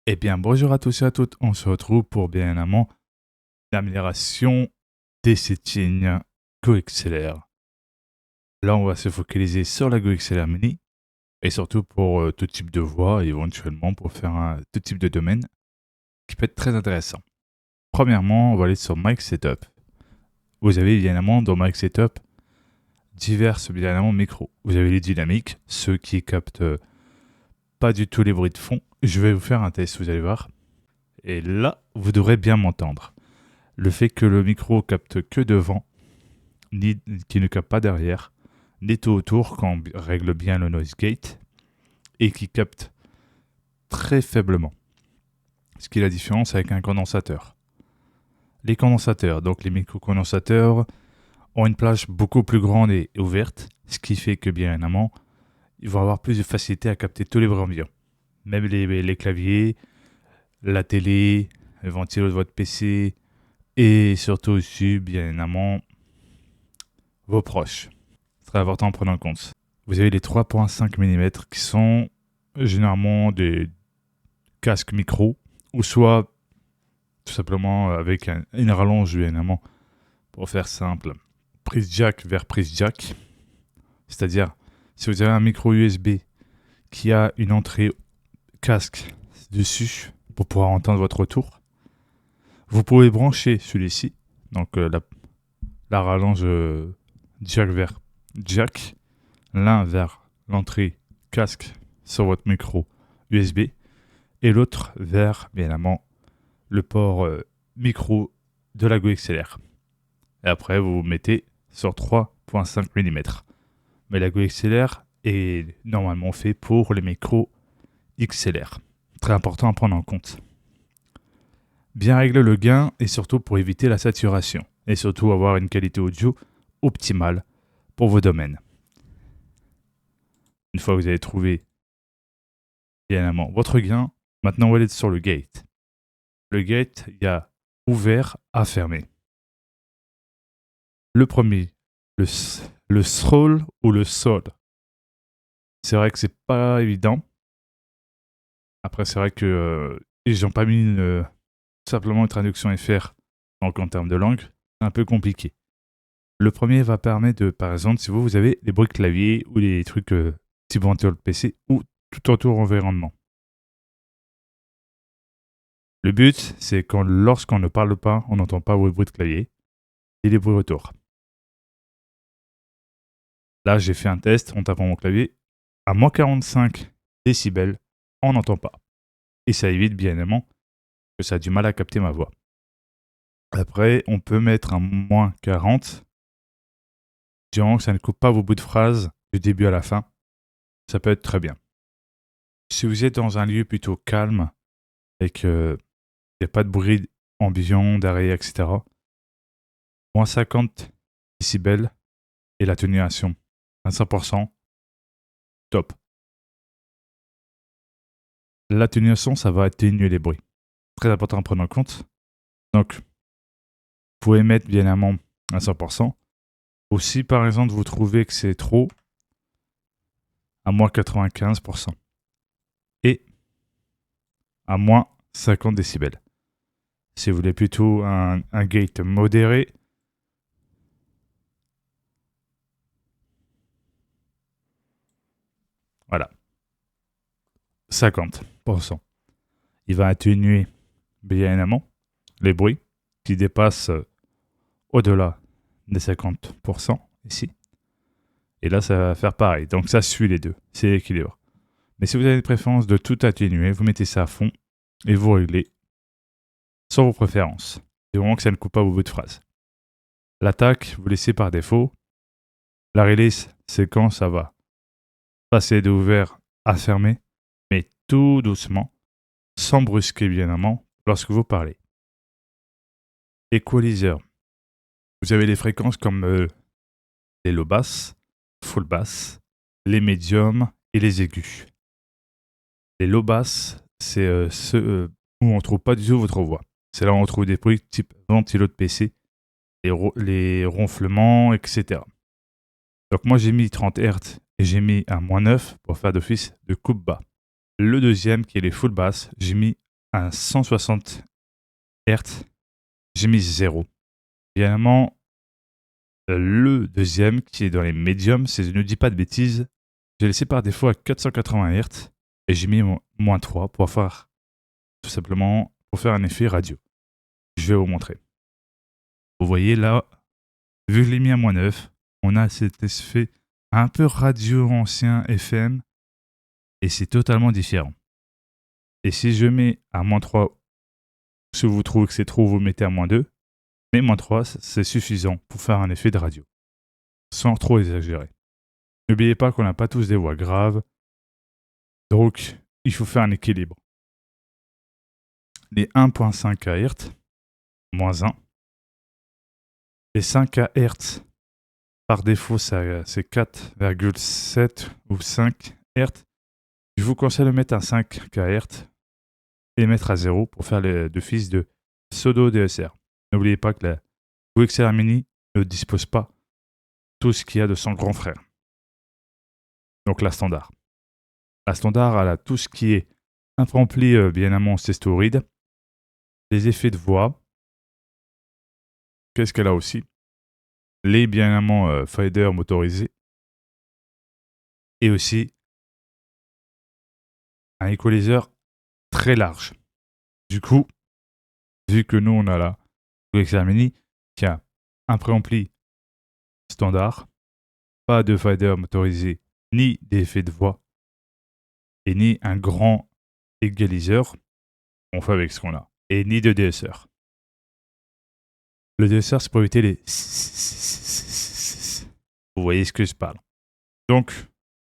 Eh bien, bonjour à tous et à toutes. On se retrouve pour bien évidemment l'amélioration des settings GoXLR. Là, on va se focaliser sur la GoXLR Mini et surtout pour tout type de voix et éventuellement pour faire tout type de domaine qui peut être très intéressant. Premièrement, on va aller sur Mic Setup. Vous avez bien évidemment dans Mic Setup divers bien évidemment micros. Vous avez les dynamiques, ceux qui captent pas du tout les bruits de fond. Je vais vous faire un test, vous allez voir. Et là, vous devrez bien m'entendre. Le fait que le micro capte que devant, qui ne capte pas derrière, ni tout autour quand on règle bien le noise gate, et qui capte très faiblement. Ce qui est la différence avec un condensateur. Les condensateurs, donc les micro-condensateurs, ont une plage beaucoup plus grande et ouverte, ce qui fait que bien évidemment, ils vont avoir plus de facilité à capter tous les bruits ambiants. Même les claviers, la télé, le ventilo de votre PC, et surtout aussi, bien évidemment, vos proches. Très important à prendre en compte. Vous avez les 3.5 mm qui sont généralement des casques micro ou soit tout simplement avec une rallonge évidemment pour faire simple. Prise jack vers prise jack. C'est-à-dire si vous avez un micro USB qui a une entrée casque dessus pour pouvoir entendre votre retour, vous pouvez brancher celui-ci, donc la rallonge jack vers jack, l'un vers l'entrée casque sur votre micro USB et l'autre vers, bien évidemment, le port micro de la GoXLR. Et après, vous vous mettez sur 3.5 mm. Mais la GoXLR est normalement fait pour les micros XLR. Très important à prendre en compte. Bien régler le gain et surtout pour éviter la saturation. Et surtout avoir une qualité audio optimale pour vos domaines. Une fois que vous avez trouvé bien évidemment votre gain, maintenant on va aller sur le gate. Le gate, il y a ouvert à fermer. Le premier, le scroll ou le sol. C'est vrai que c'est pas évident. Après, c'est vrai que ils n'ont pas mis simplement une traduction FR, donc en termes de langue, c'est un peu compliqué. Le premier va permettre de, par exemple, si vous avez des bruits de clavier ou des trucs type ventilo de PC ou tout autour environnement. Le but, c'est quand lorsqu'on ne parle pas, on n'entend pas vos bruits de clavier et les bruits autour. Là, j'ai fait un test en tapant mon clavier. À moins 45 décibels, on n'entend pas. Et ça évite bien évidemment que ça a du mal à capter ma voix. Après, on peut mettre un moins 40. Durant que ça ne coupe pas vos bouts de phrases du début à la fin. Ça peut être très bien. Si vous êtes dans un lieu plutôt calme et qu'il n'y a pas de bruit ambiant, d'arrêt, etc., moins 50 décibels et l'atténuation à 100%, top. L'atténuation, ça va atténuer les bruits. Très important à prendre en compte. Donc, vous pouvez mettre bien évidemment à 100%. Ou si par exemple vous trouvez que c'est trop, à moins 95%. Et à moins 50 décibels. Si vous voulez plutôt un gate modéré, voilà, 50%. Il va atténuer bien évidemment les bruits qui dépassent au-delà des 50% ici. Et là, ça va faire pareil. Donc ça suit les deux. C'est l'équilibre. Mais si vous avez une préférence de tout atténuer, vous mettez ça à fond et vous réglez sur vos préférences. Du moment que ça ne coupe pas vos bouts de phrases. L'attaque, vous laissez par défaut. La release, c'est quand ça va passer de ouvert à fermé, mais tout doucement, sans brusquer bien évidemment lorsque vous parlez. Equalizer. Vous avez les fréquences comme les low basses, full bass, les médiums et les aigus. Les low basses, c'est ceux où on ne trouve pas du tout votre voix. C'est là où on trouve des bruits type ventilo de PC, les ronflements, etc. Donc moi j'ai mis 30 Hz et j'ai mis un -9 pour faire d'office de coupe bas. Le deuxième qui est les full bass, j'ai mis un 160 Hz, j'ai mis 0. Évidemment, le deuxième qui est dans les médiums, si je ne dis pas de bêtises, j'ai laissé par défaut à 480 Hz et j'ai mis moins 3 pour faire tout simplement pour faire un effet radio. Je vais vous montrer. Vous voyez là, vu que je l'ai mis à moins 9, on a cet effet un peu radio ancien FM et c'est totalement différent. Et si je mets à moins 3, si vous trouvez que c'est trop, vous mettez à moins 2, mais moins 3, c'est suffisant pour faire un effet de radio, sans trop exagérer. N'oubliez pas qu'on n'a pas tous des voix graves, donc il faut faire un équilibre. Les 1.5 kHz, moins 1. Les 5 kHz, par défaut, c'est 4,7 ou 5 Hz. Je vous conseille de mettre un 5 kHz et mettre à 0 pour faire d'office de pseudo DSR. N'oubliez pas que la GoXLR Mini ne dispose pas tout ce qu'il y a de son grand frère. Donc la standard. La standard, elle a tout ce qui est impréampli bien évidemment stéréoïde, les effets de voix. Qu'est-ce qu'elle a aussi? Les bien évidemment fader motorisés et aussi un equalizer très large. Du coup, vu que nous on a la GoXLR Mini qui a un préampli standard, pas de fader motorisé, ni d'effet de voix, et ni un grand égaliseur, on fait avec ce qu'on a, et ni de DSR. Le DSR, c'est pour éviter les... Vous voyez ce que je parle. Donc,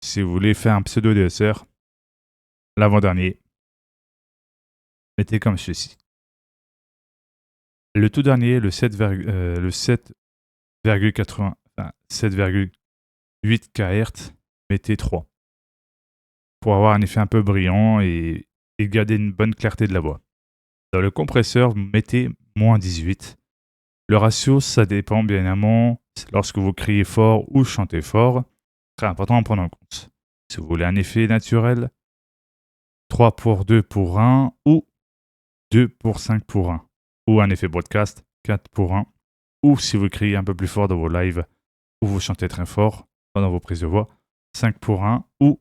si vous voulez faire un pseudo DSR, l'avant-dernier, mettez comme ceci. Le tout dernier, le 7,80, enfin 7,8 kHz, mettez 3. Pour avoir un effet un peu brillant et garder une bonne clarté de la voix. Dans le compresseur, mettez moins 18. Le ratio, ça dépend bien évidemment lorsque vous criez fort ou chantez fort. Très important à prendre en compte. Si vous voulez un effet naturel, 3 pour 2 pour 1 ou 2 pour 5 pour 1. Ou un effet broadcast, 4 pour 1. Ou si vous criez un peu plus fort dans vos lives ou vous chantez très fort pendant vos prises de voix, 5 pour 1 ou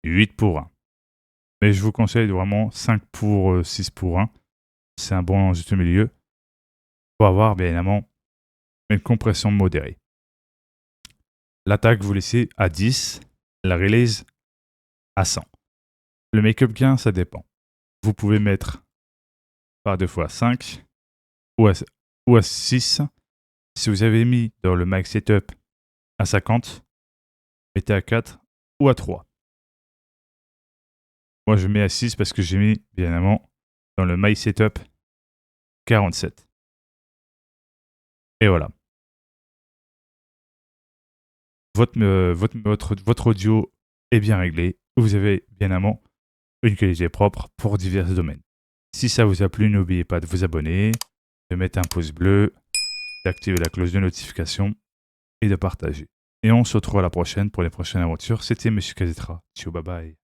8 pour 1. Mais je vous conseille vraiment 5 pour 6 pour 1. C'est un bon juste milieu pour avoir bien évidemment une compression modérée. L'attaque, vous laissez à 10, la release à 100. Le make-up gain, ça dépend. Vous pouvez mettre par 2 fois 5 ou à 6. Si vous avez mis dans le mic setup à 50, mettez à 4 ou à 3. Moi, je mets à 6 parce que j'ai mis, bien évidemment, dans le mic setup 47. Et voilà. Votre audio est bien réglé. Vous avez bien évidemment une qualité propre pour divers domaines. Si ça vous a plu, n'oubliez pas de vous abonner, de mettre un pouce bleu, d'activer la cloche de notification et de partager. Et on se retrouve à la prochaine pour les prochaines aventures. C'était Monsieur Kazetra. Ciao, bye bye.